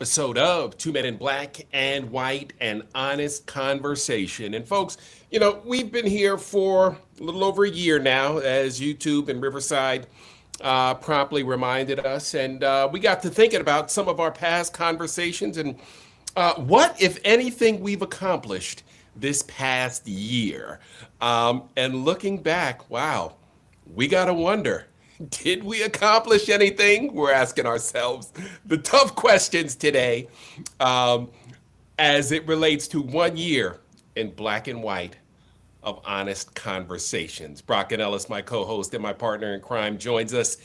episode of Two Men in Black and White, an honest conversation. And folks, we've been here for a little over a year now, as YouTube and Riverside promptly reminded us. And we got to thinking about some of our past conversations and what, if anything, we've accomplished this past year. And looking back, wow, we got to wonder, did we accomplish anything? We're asking ourselves the tough questions today as it relates to 1 year in black and white of honest conversations. Brock and Ellis, my co-host and my partner in crime, joins us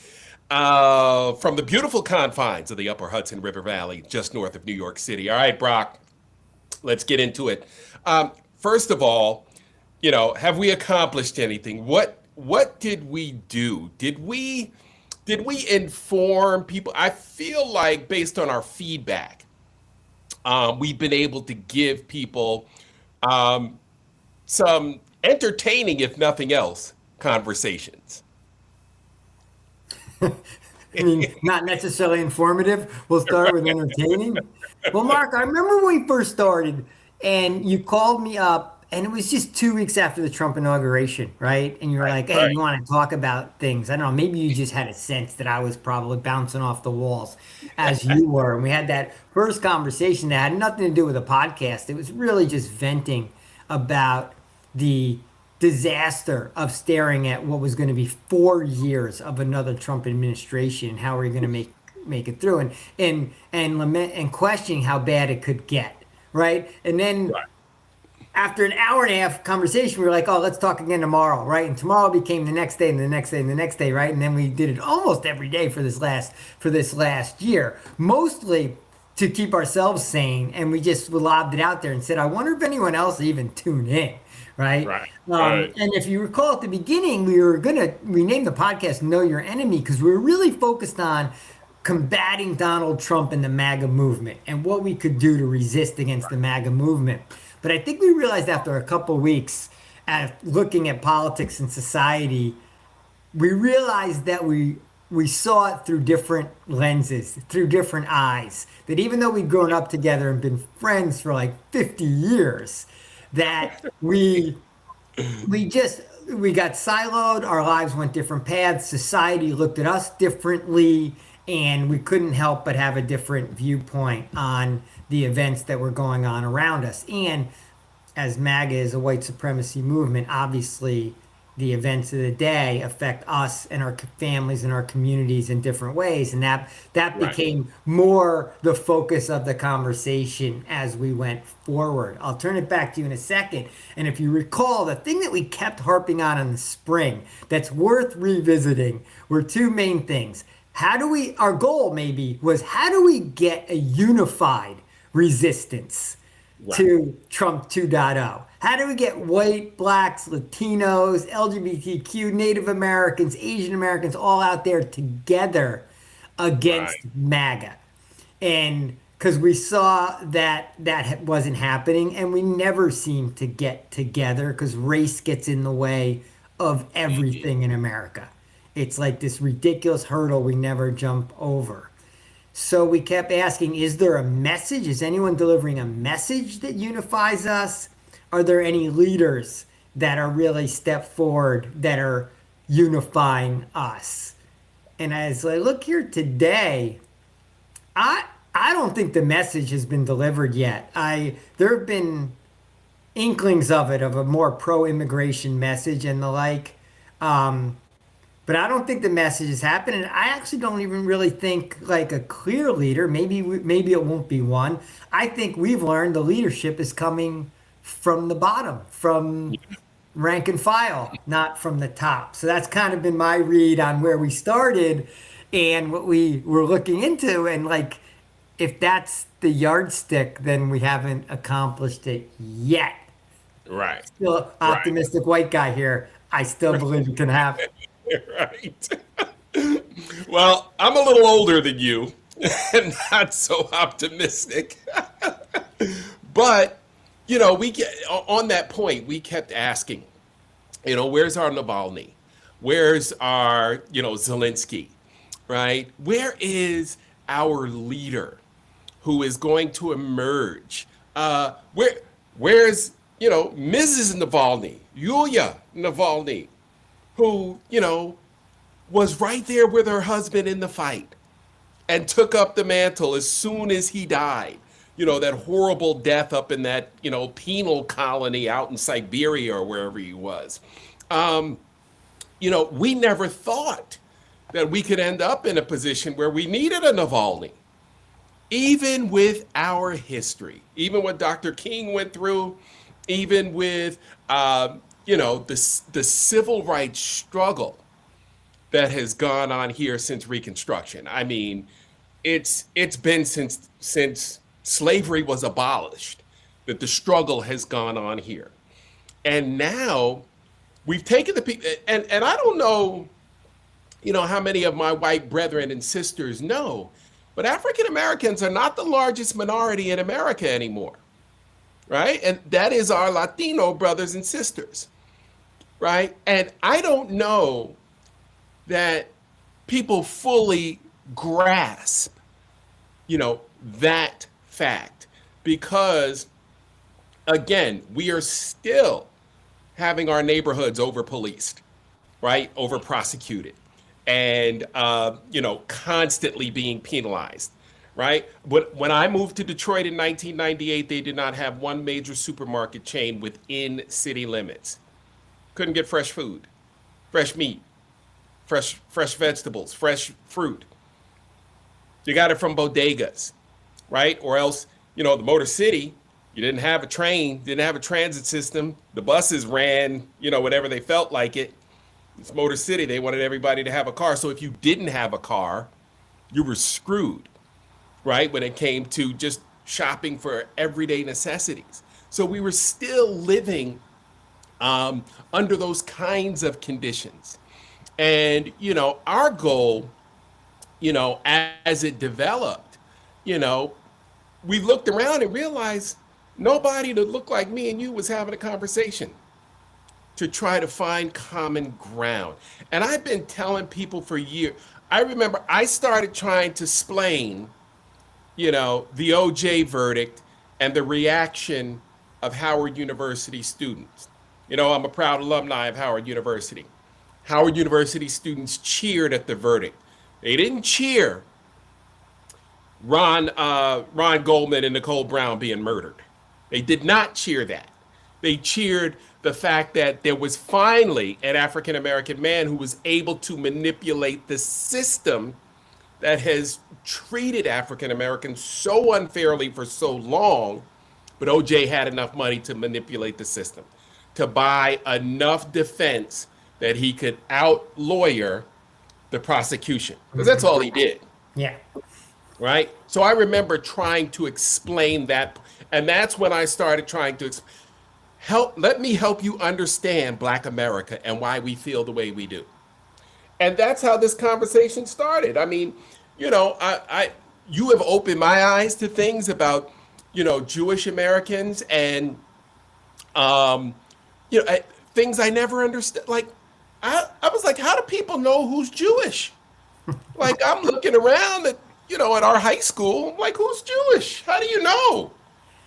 from the beautiful confines of the Upper Hudson River Valley, just north of New York City. All right, Brock, let's get into it. First of all, have we accomplished anything? What did we do? Did we inform people? I feel like based on our feedback, we've been able to give people some entertaining, if nothing else, conversations. I mean, not necessarily informative. We'll start with entertaining. Well, Mark, I remember when we first started and you called me up, and it was just 2 weeks after the Trump inauguration, right? And you were like, hey, Right. you want to talk about things? I don't know. Maybe you just had a sense that I was probably bouncing off the walls as you were. And we had that first conversation that had nothing to do with a podcast. It was really just venting about the disaster of staring at what was going to be 4 years of another Trump administration. How are we going to make it through? And lament and questioning how bad it could get, right? And then Right. after an hour and a half conversation, we were like, oh, let's talk again tomorrow, right? And tomorrow became the next day and the next day and the next day, right? And then we did it almost every day for this last year, mostly to keep ourselves sane. And we just lobbed it out there and said, I wonder if anyone else even tuned in, right? Right. Right. And if you recall at the beginning, we named the podcast Know Your Enemy because we were really focused on combating Donald Trump and the MAGA movement and what we could do to resist against the MAGA movement. But I think we realized after a couple weeks at looking at politics and society, we realized that we saw it through different lenses, through different eyes. That even though we'd grown up together and been friends for like 50 years, that we got siloed, our lives went different paths, society looked at us differently, and we couldn't help but have a different viewpoint on the events that were going on around us. And as MAGA is a white supremacy movement, obviously the events of the day affect us and our families and our communities in different ways. And that Right. became more the focus of the conversation as we went forward. I'll turn it back to you in a second. And if you recall, the thing that we kept harping on in the spring that's worth revisiting were two main things. Our goal maybe was how do we get a unified resistance Right. to Trump 2.0? How do we get white, blacks, Latinos, LGBTQ, Native Americans, Asian Americans all out there together against Right. MAGA? And because we saw that wasn't happening, and we never seemed to get together because race gets in the way of everything in America. It's like this ridiculous hurdle we never jump over. So we kept asking, is there a message? Is anyone delivering a message that unifies us? Are there any leaders that are really step forward that are unifying us? And as I look here today, I don't think the message has been delivered yet. There have been inklings of it, of a more pro-immigration message and the like. But I don't think the message has happened, and I actually don't even really think like a clear leader. Maybe it won't be one. I think we've learned the leadership is coming from the bottom, from rank and file, not from the top. So that's kind of been my read on where we started and what we were looking into. And like, if that's the yardstick, then we haven't accomplished it yet. Right. Still Right. optimistic white guy here. I still believe it can happen. Right. Well, I'm a little older than you and not so optimistic. But, we get on that point, we kept asking, where's our Navalny? Where's our, Zelensky? Right? Where is our leader who is going to emerge. Where's Mrs. Navalny, Yulia Navalny, who was right there with her husband in the fight and took up the mantle as soon as he died. That horrible death up in that penal colony out in Siberia or wherever he was. We never thought that we could end up in a position where we needed a Navalny, even with our history, even what Dr. King went through, even with the civil rights struggle that has gone on here since Reconstruction. I mean, it's been since slavery was abolished that the struggle has gone on here, and now we've taken the people. And I don't know, how many of my white brethren and sisters know, but African Americans are not the largest minority in America anymore, right? And that is our Latino brothers and sisters, right? And I don't know that people fully grasp, that fact, because again, we are still having our neighborhoods over policed, right? Over prosecuted and, constantly being penalized, right? When I moved to Detroit in 1998, they did not have one major supermarket chain within city limits. Couldn't get fresh food, fresh meat, fresh vegetables, fresh fruit. You got it from bodegas, right? Or else, the Motor City, you didn't have a train, didn't have a transit system. The buses ran, whenever they felt like it. It's Motor City. They wanted everybody to have a car. So if you didn't have a car, you were screwed, right? When it came to just shopping for everyday necessities. So we were still living under those kinds of conditions. And, our goal, as it developed, we looked around and realized nobody that looked like me and you was having a conversation to try to find common ground. And I've been telling people for years. I remember I started trying to explain, the OJ verdict and the reaction of Howard University students. I'm a proud alumni of Howard University. Howard University students cheered at the verdict. They didn't cheer Ron Goldman and Nicole Brown being murdered. They did not cheer that. They cheered the fact that there was finally an African American man who was able to manipulate the system that has treated African Americans so unfairly for so long. But OJ had enough money to manipulate the system, to buy enough defense that he could out lawyer the prosecution. Because that's all he did. Yeah. Right? So I remember trying to explain that. And that's when I started trying to let me help you understand Black America and why we feel the way we do. And that's how this conversation started. I mean, you have opened my eyes to things about, Jewish Americans and, things I never understood. Like, I was like, how do people know who's Jewish? Like, I'm looking around at our high school, I'm like, who's Jewish? How do you know?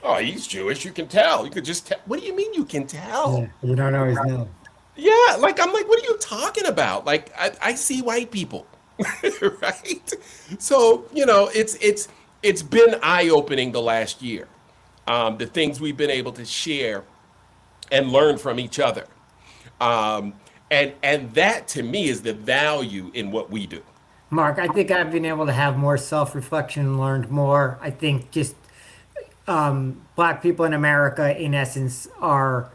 Oh, he's Jewish. You can tell. You could just tell. What do you mean you can tell? Yeah, you don't always know. Yeah, I'm like, what are you talking about? Like, I see white people, right? So, it's been eye-opening the last year, the things we've been able to share and learn from each other. And that to me is the value in what we do. Mark, I think I've been able to have more self-reflection and learned more. I think just Black people in America, in essence, are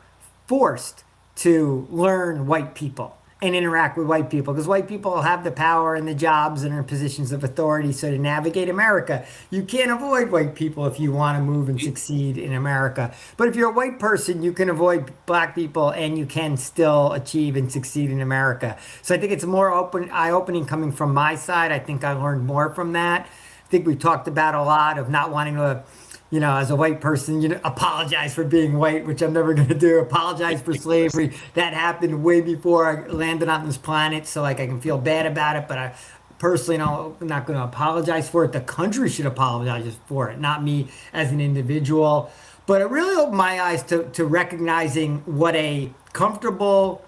forced to learn white people and interact with white people because white people have the power and the jobs and are in positions of authority. So to navigate America, you can't avoid white people if you want to move and succeed in America. But if you're a white person, you can avoid Black people and you can still achieve and succeed in America. So I think it's more eye-opening coming from my side. I think I learned more from that. I think we talked about a lot of not wanting to, as a white person, apologize for being white, which I'm never going to do. Apologize for slavery. That happened way before I landed on this planet. So I can feel bad about it, but personally, no, I'm not going to apologize for it. The country should apologize for it, not me as an individual. But it really opened my eyes to recognizing what a comfortable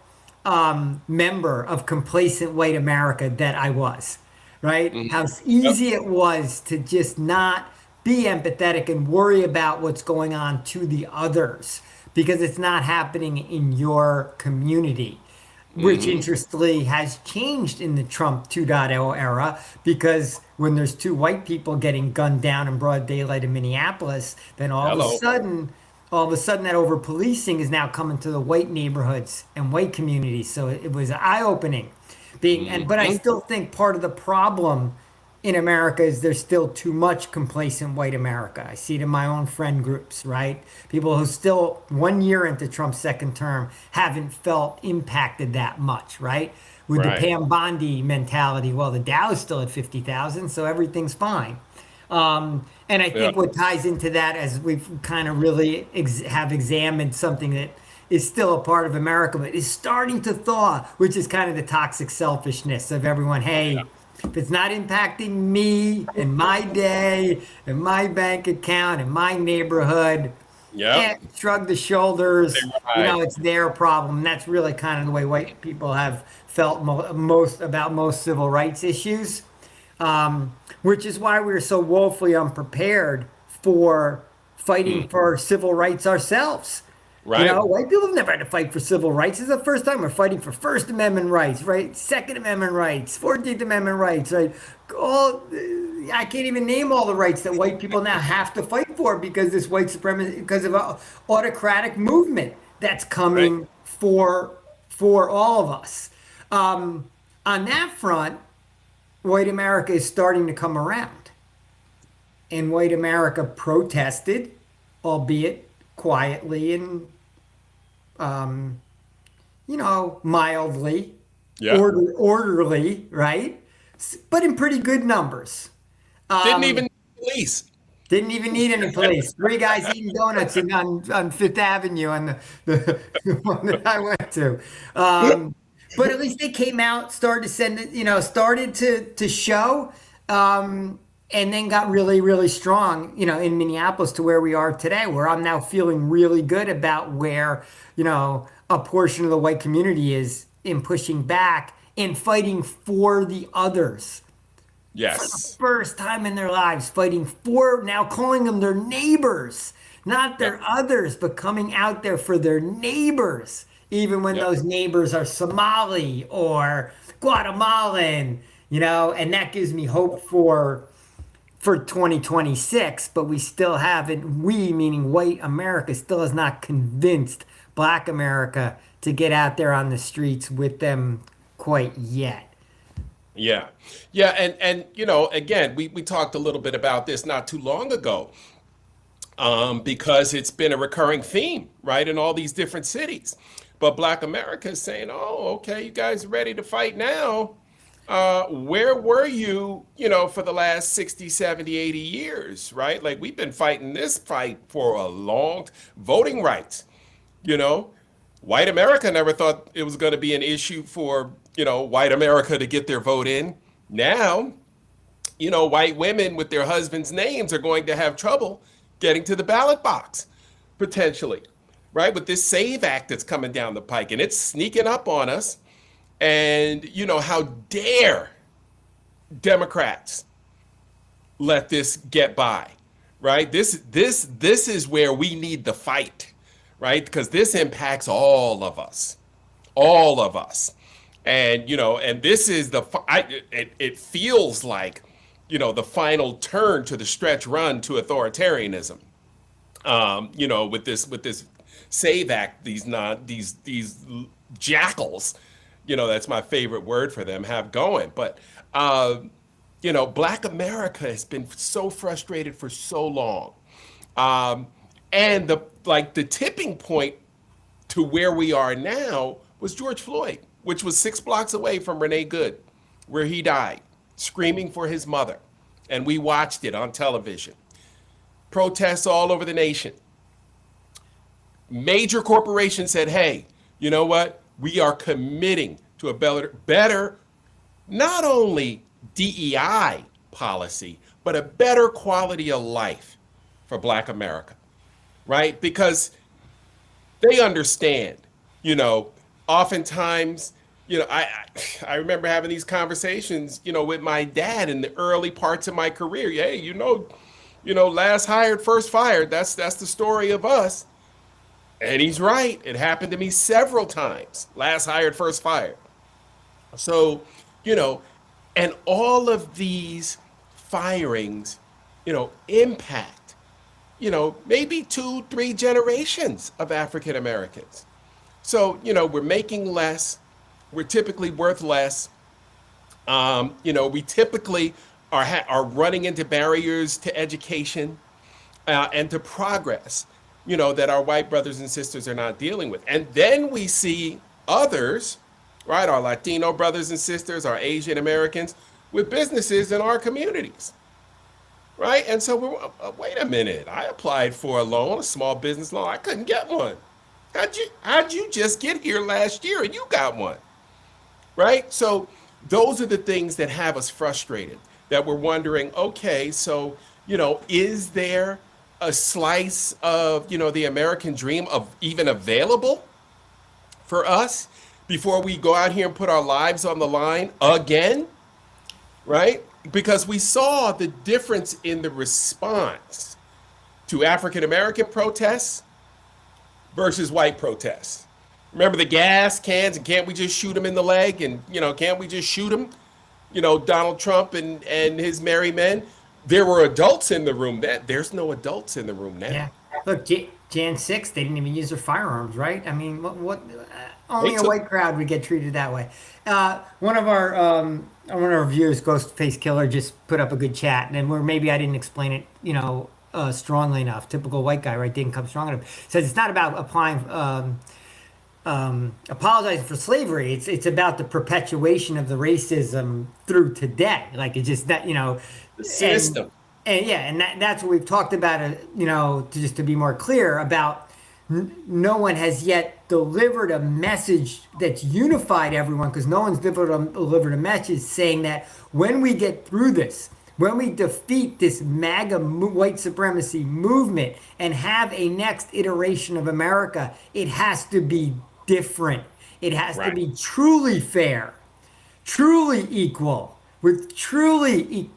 member of complacent white America that I was, right? How Yep. easy it was to just not be empathetic and worry about what's going on to the others because it's not happening in your community, which Hmm. interestingly has changed in the Trump 2.0 era because when there's two white people getting gunned down in broad daylight in Minneapolis, then Hello. all of a sudden that over policing is now coming to the white neighborhoods and white communities. So it was eye opening being and but I Hmm. still think part of the problem in America is there's still too much complacent white America. I see it in my own friend groups, right? People who still 1 year into Trump's second term haven't felt impacted that much, right? With the Right. Pam Bondi mentality, well, the Dow is still at 50,000, so everything's fine. And I Yeah. think what ties into that, as we've kind of really have examined something that is still a part of America, but is starting to thaw, which is kind of the toxic selfishness of everyone. Hey, if it's not impacting me and my day and my bank account and my neighborhood, Yep. shrug the shoulders. Right. It's their problem. And that's really kind of the way white people have felt most about most civil rights issues, which is why we're so woefully unprepared for fighting Hmm. for civil rights ourselves. Right. White people have never had to fight for civil rights. This is the first time we're fighting for First Amendment rights, right? Second Amendment rights, 14th Amendment rights, right? All I can't even name all the rights that white people now have to fight for because this white supremacy, because of an autocratic movement that's Right. coming for all of us. On that front, white America is starting to come around, and white America protested, albeit quietly and mildly, Yeah. orderly, right? But in pretty good numbers. Didn't even police. Didn't even need any police. Three guys eating donuts on Fifth Avenue on the one that I went to. But at least they came out, started to send it, started to show, and then got really, really strong, in Minneapolis to where we are today, where I'm now feeling really good about where, a portion of the white community is in pushing back and fighting for the others for the Yes. first time in their lives, fighting for now calling them their neighbors, not Yep. their others, but coming out there for their neighbors, even when Yep. those neighbors are Somali or Guatemalan, and that gives me hope for 2026, but we still haven't, we meaning white America, still has not convinced black America to get out there on the streets with them quite yet. Yeah. Yeah. And again, we talked a little bit about this not too long ago, because it's been a recurring theme, right, in all these different cities. But Black America is saying, oh, okay, you guys are ready to fight now. Where were you, for the last 60, 70, 80 years, right? Like we've been fighting this fight for a long voting rights, you know. White America never thought it was going to be an issue for, white America to get their vote in. Now, white women with their husbands' names are going to have trouble getting to the ballot box, potentially, right? With this SAVE Act that's coming down the pike and it's sneaking up on us. And, how dare Democrats let this get by, right? This is where we need the fight, right? Because this impacts all of us, and and this is it feels like the final turn to the stretch run to authoritarianism. With this Save Act, these jackals, that's my favorite word for them, have going. But Black America has been so frustrated for so long, um, and the tipping point to where we are now was George Floyd, which was 6 blocks away from Renee Good, where he died, screaming for his mother, and we watched it on television. Protests all over the nation. Major corporations said, hey, you know what? We are committing to a better not only DEI policy, but a better quality of life for Black America, right? Because they understand, you know, oftentimes, you know, I remember having these conversations, you know, with my dad in the early parts of my career. Hey, you know, last hired, first fired. That's the story of us. And he's right. It happened to me several times. Last hired, first fired. So, you know, and all of these firings, you know, impact, you know, maybe two, three generations of African Americans. So, you know, we're making less, we're typically worth less. You know, we typically are running into barriers to education and to progress, you know, that our white brothers and sisters are not dealing with. And then we see others, right, our Latino brothers and sisters, our Asian Americans with businesses in our communities, right? And so we're, wait a minute, I applied for a loan, a small business loan. I couldn't get one. How'd you just get here last year and you got one? Right? So those are the things that have us frustrated, that we're wondering, okay, so, you know, is there a slice of, you know, the American dream of even available for us before we go out here and put our lives on the line again? Right? Because we saw the difference in the response to African American protests versus white protests. Remember the gas cans and can't we just shoot him in the leg? And, you know, can't we just shoot him? You know, Donald Trump and his merry men. There were adults in the room. There's no adults in the room now. Yeah. Look, Jan 6, they didn't even use their firearms, right? I mean, what They only a took white crowd would get treated that way. One of our viewers, Ghostface Killer, just put up a good chat, and where maybe I didn't explain it, you know, strongly enough. Typical white guy, right? Didn't come strong enough. Says it's not about applying apologizing for slavery. It's about the perpetuation of the racism through today. Like it's just that, you know, the and system. and yeah, and that's what we've talked about. You know, just to be more clear about, no one has yet delivered a message that's unified everyone, because no one's delivered a message saying that when we get through this, when we defeat this MAGA white supremacy movement and have a next iteration of America, it has to be different. It has to Right. be truly fair, truly equal, with truly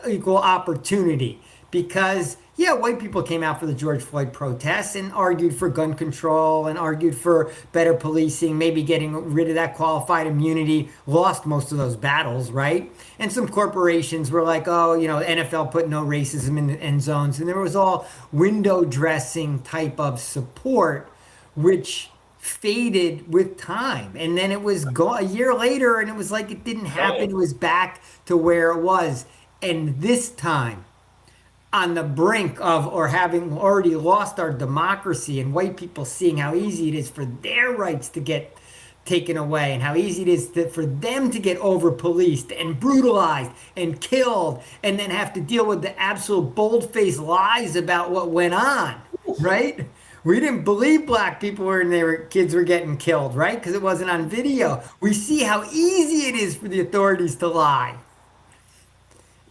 equal opportunity. Because, yeah, white people came out for the George Floyd protests and argued for gun control and argued for better policing, maybe getting rid of that qualified immunity, lost most of those battles, right? And some corporations were like, oh, you know, NFL put no racism in the end zones. And there was all window dressing type of support, which faded with time. And then it was a year later, and it was like it didn't happen. It was back to where it was. And this time, on the brink of, or having already lost our democracy, and white people seeing how easy it is for their rights to get taken away, and how easy it is for them to get over policed and brutalized and killed, and then have to deal with the absolute bold-faced lies about what went on, right? We didn't believe black people when kids were getting killed, right? Because it wasn't on video. We see how easy it is for the authorities to lie.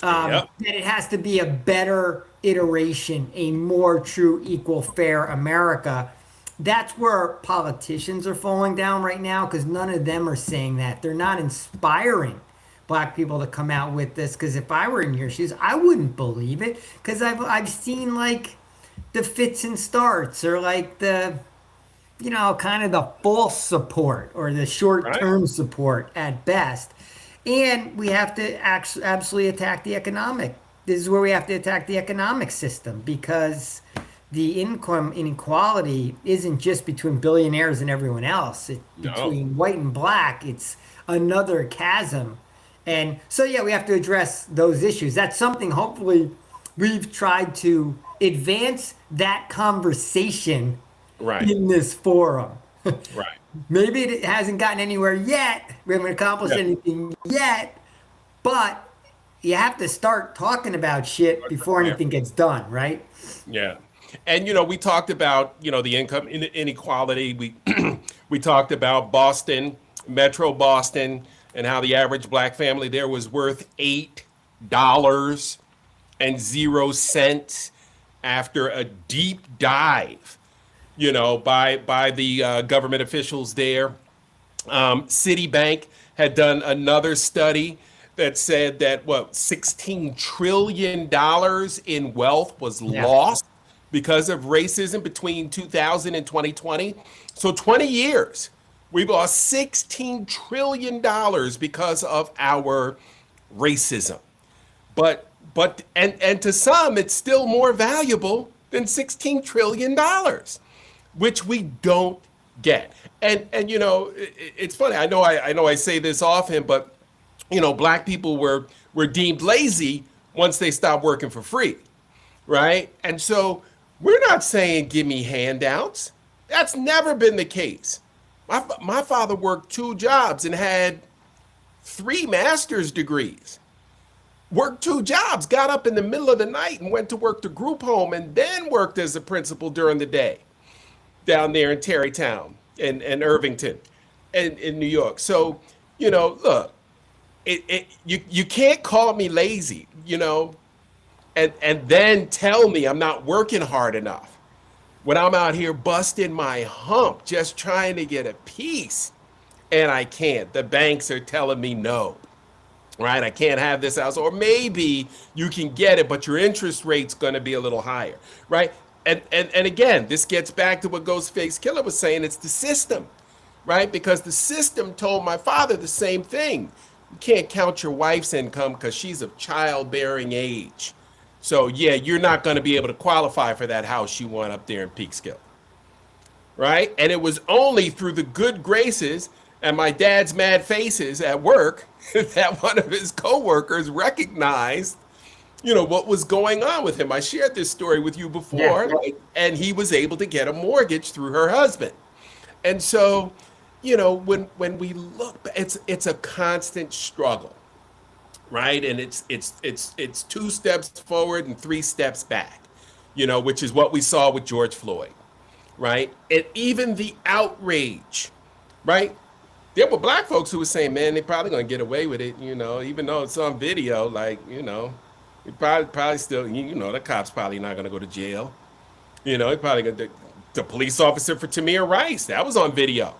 Yep. That it has to be a better iteration, a more true, equal, fair America. That's where politicians are falling down right now, because none of them are saying that. They're not inspiring black people to come out with this. Because if I were in your shoes, I wouldn't believe it. Because I've seen like the fits and starts, or like the, you know, kind of the false support or the short Right. term support at best. And we have to absolutely attack the economic. This is where we have to attack the economic system, because the income inequality isn't just between billionaires and everyone else. It's No. between white and black. It's another chasm. And so, yeah, we have to address those issues. That's something hopefully we've tried to advance that conversation Right. in this forum. Right. Maybe it hasn't gotten anywhere yet. We haven't accomplished Yeah. anything yet, but you have to start talking about shit before Yeah. anything gets done, right? Yeah. And you know, we talked about, you know, the income inequality. We we talked about Boston, Metro Boston, and how the average black family there was worth $8.00 after a deep dive, by the government officials there. Citibank had done another study that said that $16 trillion in wealth was Yeah. lost because of racism between 2000 and 2020. So 20 years, we've lost $16 trillion because of our racism. And to some, it's still more valuable than $16 trillion, which we don't get. And it's funny. I know I say this often, but black people were deemed lazy once they stopped working for free, right? And so we're not saying give me handouts. That's never been the case. My father worked 2 jobs and had 3 master's degrees. Worked 2 jobs, got up in the middle of the night and went to work the group home, and then worked as a principal during the day down there in Tarrytown and Irvington and in New York. So, look, you can't call me lazy, and then tell me I'm not working hard enough when I'm out here busting my hump just trying to get a piece, and I can't. The banks are telling me no. Right? I can't have this house. Or maybe you can get it, but your interest rate's going to be a little higher. Right? And again, this gets back to what Ghostface Killer was saying. It's the system. Right? Because the system told my father the same thing. You can't count your wife's income because she's of childbearing age. So, yeah, you're not going to be able to qualify for that house you want up there in Peekskill. Right? And it was only through the good graces and my dad's mad faces at work that one of his coworkers recognized, what was going on with him. I shared this story with you before, Yeah. and he was able to get a mortgage through her husband. And so, when we look, it's a constant struggle, right? And it's 2 steps forward and 3 steps back, which is what we saw with George Floyd, right? And even the outrage, right? There were black folks who were saying, man, they're probably going to get away with it, even though it's on video, we probably still, the cops probably not going to go to jail. He probably going to, the police officer for Tamir Rice, that was on video.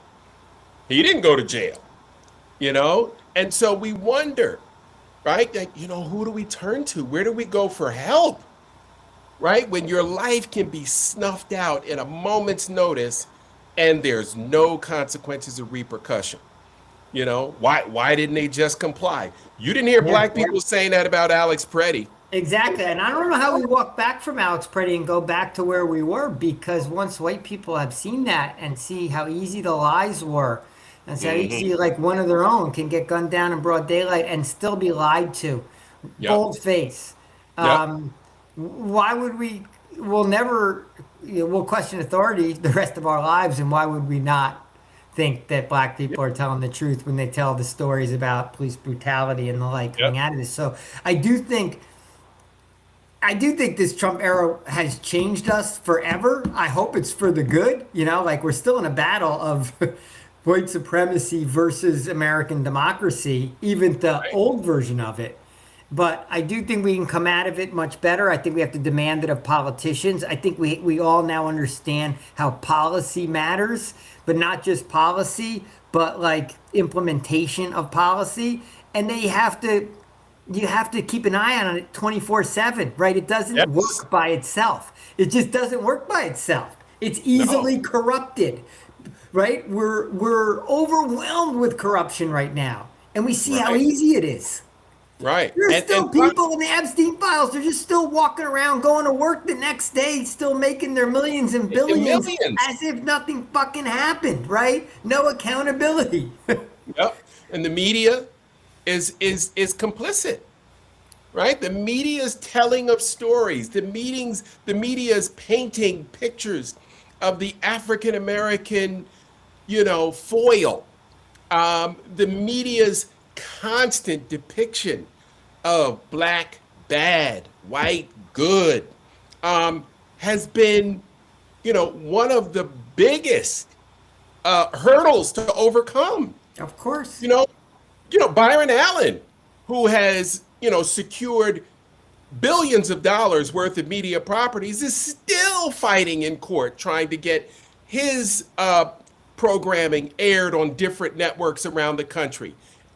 He didn't go to jail, And so we wonder, right? Like, who do we turn to? Where do we go for help? Right? When your life can be snuffed out in a moment's notice and there's no consequences or repercussion. Why didn't they just comply? You didn't hear black people saying that about Alex Preddy. Exactly. And I don't know how we walk back from Alex Preddy and go back to where we were, because once white people have seen that and see how easy the lies were, and so you see like one of their own can get gunned down in broad daylight and still be lied to, Yep. bold face. Yep. Why would we'll never, we'll question authority the rest of our lives, and why would we not think that black people are telling the truth when they tell the stories about police brutality and the like coming out of this? So I do think this Trump era has changed us forever. I hope it's for the good. Like we're still in a battle of white supremacy versus American democracy, even the old version of it. But I do think we can come out of it much better. I think we have to demand it of politicians. I think we all now understand how policy matters, but not just policy, but like implementation of policy. And then you have to keep an eye on it 24/7, right? It doesn't work by itself. It just doesn't work by itself. It's easily corrupted, right? We're overwhelmed with corruption right now, and we see how easy it is. Right. There's still people in the Epstein files. They're just still walking around, going to work the next day, still making their millions and billions as if nothing fucking happened, right? No accountability. Yep. And the media is complicit. Right? The media is telling of stories. The media is painting pictures of the African American, foil. The media's constant depiction of black bad, white good, has been, one of the biggest hurdles to overcome. Of course. Byron Allen, who has, secured billions of dollars worth of media properties, is still fighting in court trying to get his programming aired on different networks around the country.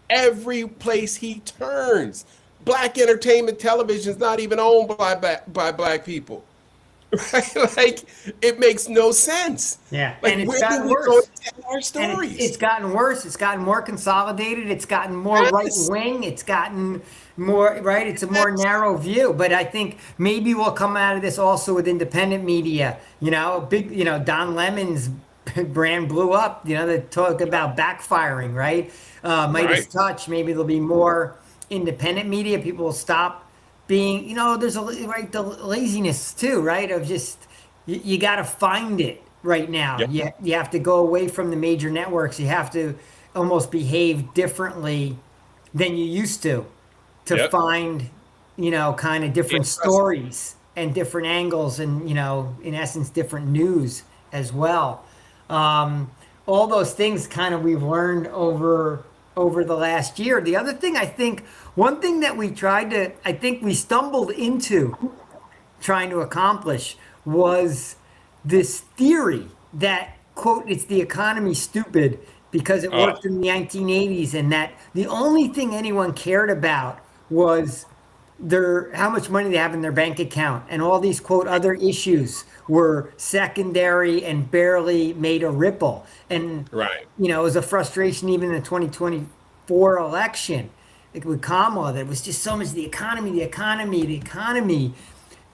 Every place he turns, black entertainment television is not even owned by black people. Right? Like, it makes no sense. Yeah, Like, and it's where do gotten we go worse. to tell our And stories? it's gotten worse. It's gotten more consolidated. It's gotten more right Yes. wing. It's gotten more right. It's a more Yes. narrow view. But I think maybe we'll come out of this also with independent media. Big. Don Lemon's brand blew up. They talk about backfiring. Right. Midas Right. Touch. Maybe there'll be more independent media. People will stop being. There's right the laziness too. Right. Of just you got to find it right now. Yep. You have to go away from the major networks. You have to almost behave differently than you used to Yep. find, kind of different Interesting. stories and different angles and, in essence, different news as well. All those things kind of we've learned over the last year. The other thing I think, one thing that I think we stumbled into trying to accomplish was this theory that, quote, it's the economy stupid because it Oh, worked in the 1980s, and that the only thing anyone cared about was how much money they have in their bank account, and all these, quote, other issues were secondary and barely made a ripple. And right. it was a frustration even in the 2024 election, like with Kamala, that it was just so much the economy, the economy, the economy.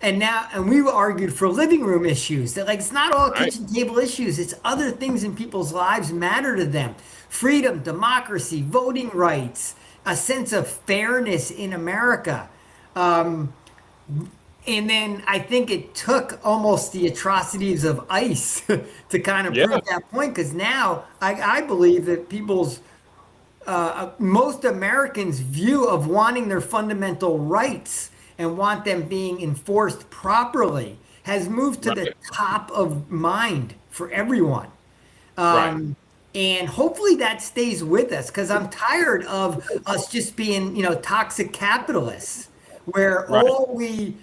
And we argued for living room issues, that like it's not all Right. kitchen table issues, it's other things in people's lives matter to them. Freedom, democracy, voting rights, a sense of fairness in America. And then I think it took almost the atrocities of ICE to kind of Yeah. prove that point, because now I believe that most Americans' view of wanting their fundamental rights and want them being enforced properly has moved to the Right. top of mind for everyone. Right. And hopefully that stays with us, because I'm tired of us just being, toxic capitalists, where Right. all we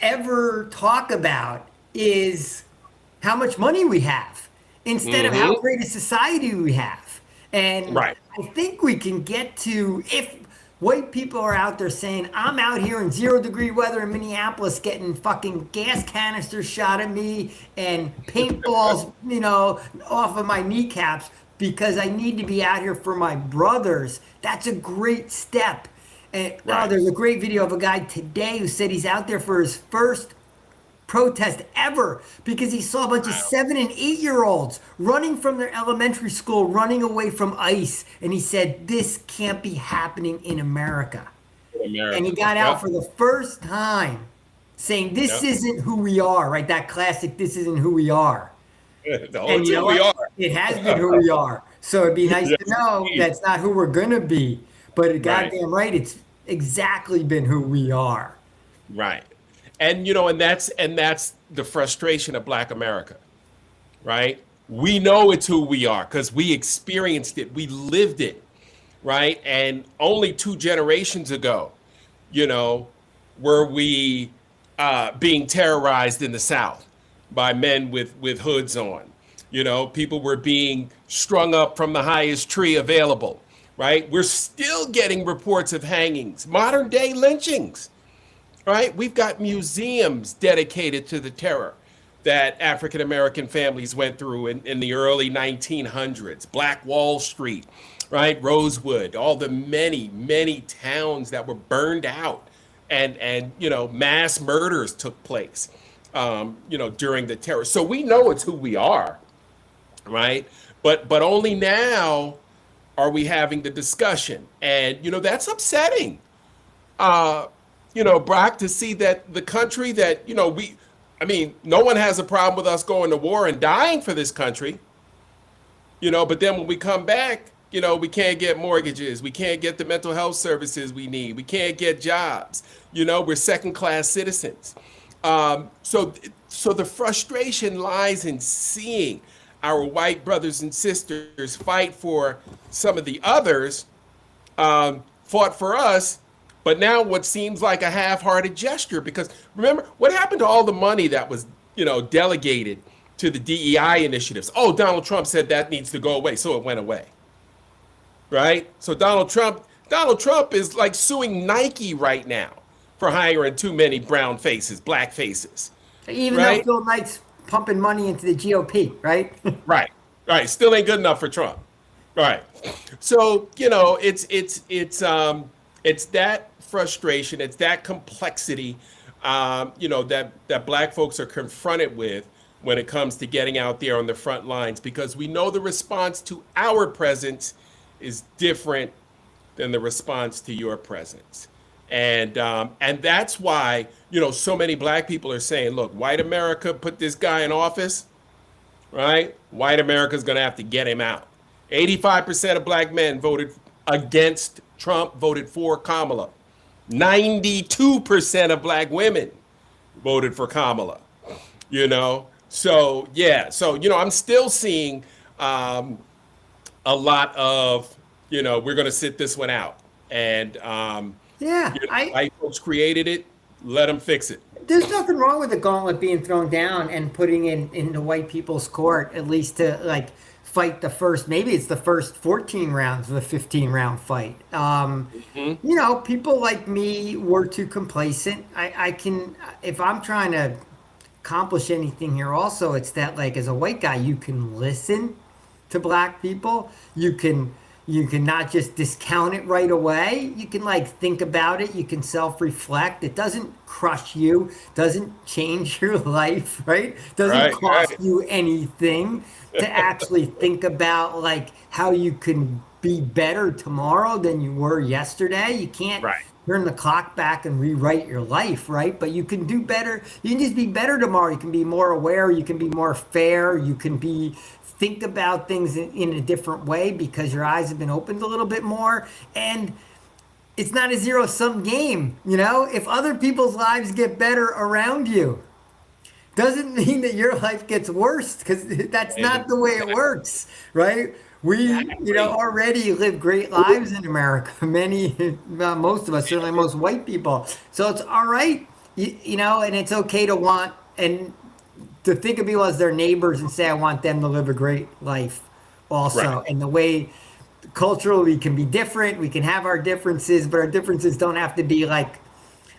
ever talk about is how much money we have instead of how Mm-hmm. great a society we have. And Right. I think we can get to, if white people are out there saying, I'm out here in 0-degree weather in Minneapolis getting fucking gas canisters shot at me and paintballs, off of my kneecaps because I need to be out here for my brothers. That's a great step. And Right. there's a great video of a guy today who said he's out there for his first protest ever because he saw a bunch of 7 and 8-year-olds running from their elementary school, running away from ICE. And he said, this can't be happening in America. And he America. got out Yep. for the first time saying, this Yep. isn't who we are, right? That classic, this isn't who we are. Oh, And it's you who know we what? are. It has been who we are. So it'd be nice Yes, to know indeed. that's not who we're going to be. But Right. goddamn right, it's exactly been who we are. Right. And that's the frustration of Black America, right? We know it's who we are because we experienced it, we lived it, right? And only 2 generations ago, you know, were we being terrorized in the South by men with hoods on. People were being strung up from the highest tree available, right? We're still getting reports of hangings, modern day lynchings, right? We've got museums dedicated to the terror that African American families went through in the early 1900s. Black Wall Street, right? Rosewood, all the many, many towns that were burned out and mass murders took place, during the terror. So we know it's who we are, right? But only now are we having the discussion. And, that's upsetting. Brock, to see that the country that, no one has a problem with us going to war and dying for this country, but then when we come back, we can't get mortgages. We can't get the mental health services we need. We can't get jobs. We're second class citizens. So the frustration lies in seeing our white brothers and sisters fight for some of the others fought for us, but now what seems like a half-hearted gesture. Because remember, what happened to all the money that was, delegated to the DEI initiatives? Oh, Donald Trump said that needs to go away, so it went away, right? So Donald Trump is like suing Nike right now for hiring too many brown faces, black faces, Even though right? Phil Knight's pumping money into the GOP, right? Right. Right. Still ain't good enough for Trump. Right. So, it's that frustration, it's that complexity, that black folks are confronted with when it comes to getting out there on the front lines, because we know the response to our presence is different than the response to your presence. And that's why, so many black people are saying, look, white America put this guy in office, right? White America's going to have to get him out. 85% of black men voted against Trump, voted for Kamala. 92% of black women voted for Kamala, So, yeah. So, I'm still seeing a lot of, we're going to sit this one out. And, Yeah, I white folks created it. Let them fix it. there's nothing wrong with the gauntlet being thrown down and putting in into white people's court, at least to like fight the first, maybe it's the first 14 rounds of a 15 round fight. People like me were too complacent. I can, if I'm trying to accomplish anything here, also, it's that like as a white guy, you can listen to black people. You can not just discount it right away. You can like think about it. You can self-reflect. It doesn't crush you, doesn't change your life, right? Doesn't Right, cost right, you anything to actually think about like how you can be better tomorrow than you were yesterday. You can't right, turn the clock back and rewrite your life, right? But you can do better. You can just be better tomorrow. You can be more aware. You can be more fair. You can think about things in a different way because your eyes have been opened a little bit more. And it's not a zero sum game. If other people's lives get better around you, doesn't mean that your life gets worse, because that's not the way it works, right? We, exactly. already live great lives in America. Many, most of us, certainly most white people. So it's all right, and it's okay to want and to think of people as their neighbors and say, I want them to live a great life Right, also. And the way culturally we can be different, we can have our differences, but our differences don't have to be like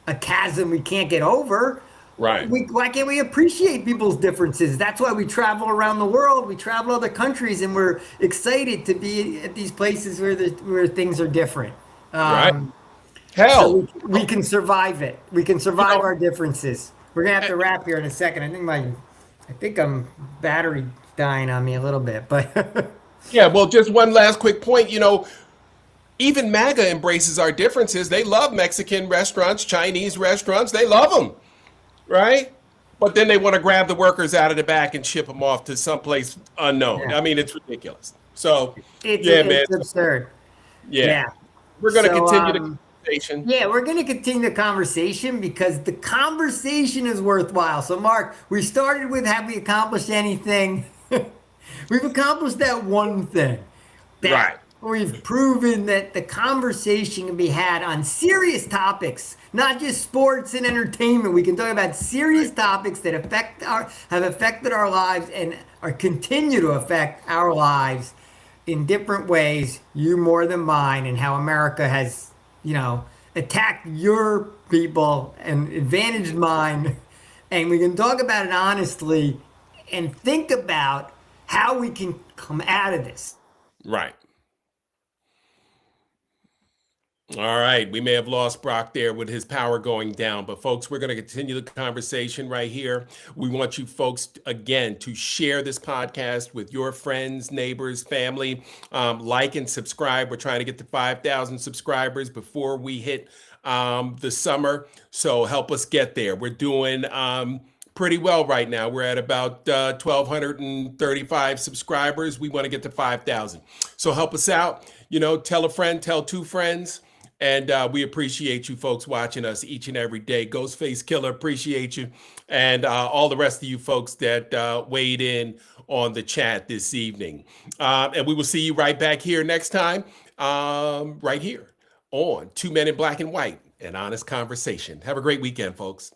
a chasm we can't get over. right. Why can't we appreciate people's differences? That's why we travel around the world. We travel other countries, and we're excited to be at these places where things are different. Right. Um, so Hell, we can survive it. We can you survive know, our differences. We're gonna have to wrap here in a second. I think I'm battery dying on me a little bit, but yeah, well, just one last quick point. Even MAGA embraces our differences. They love Mexican restaurants, Chinese restaurants. They love them, right? But then they want to grab the workers out of the back and ship them off to someplace unknown. yeah, I mean, it's ridiculous. So, it's yeah, man. it's absurd. Yeah. Yeah. We're going to So continue the conversation. yeah, we're going to continue the conversation because the conversation is worthwhile. So, Mark, we started with, have we accomplished anything? We've accomplished that one thing. That Right. we've proven that the conversation can be had on serious topics, not just sports and entertainment. We can talk about serious topics that have affected our lives and are continue to affect our lives in different ways, you more than mine, and how America has, attacked your people and advantaged mine. And we can talk about it honestly and think about how we can come out of this. Right. All right, we may have lost Brock there with his power going down, but folks, we're going to continue the conversation right here. We want you folks, again, to share this podcast with your friends, neighbors, family. Like and subscribe. We're trying to get to 5,000 subscribers before we hit the summer, so help us get there. We're doing pretty well right now. We're at about 1,235 subscribers. We want to get to 5,000. So help us out. Tell a friend, tell two friends. And we appreciate you folks watching us each and every day. Ghostface Killer, appreciate you. And all the rest of you folks that weighed in on the chat this evening. And we will see you right back here next time, right here on Two Men in Black and White, an honest conversation. Have a great weekend, folks.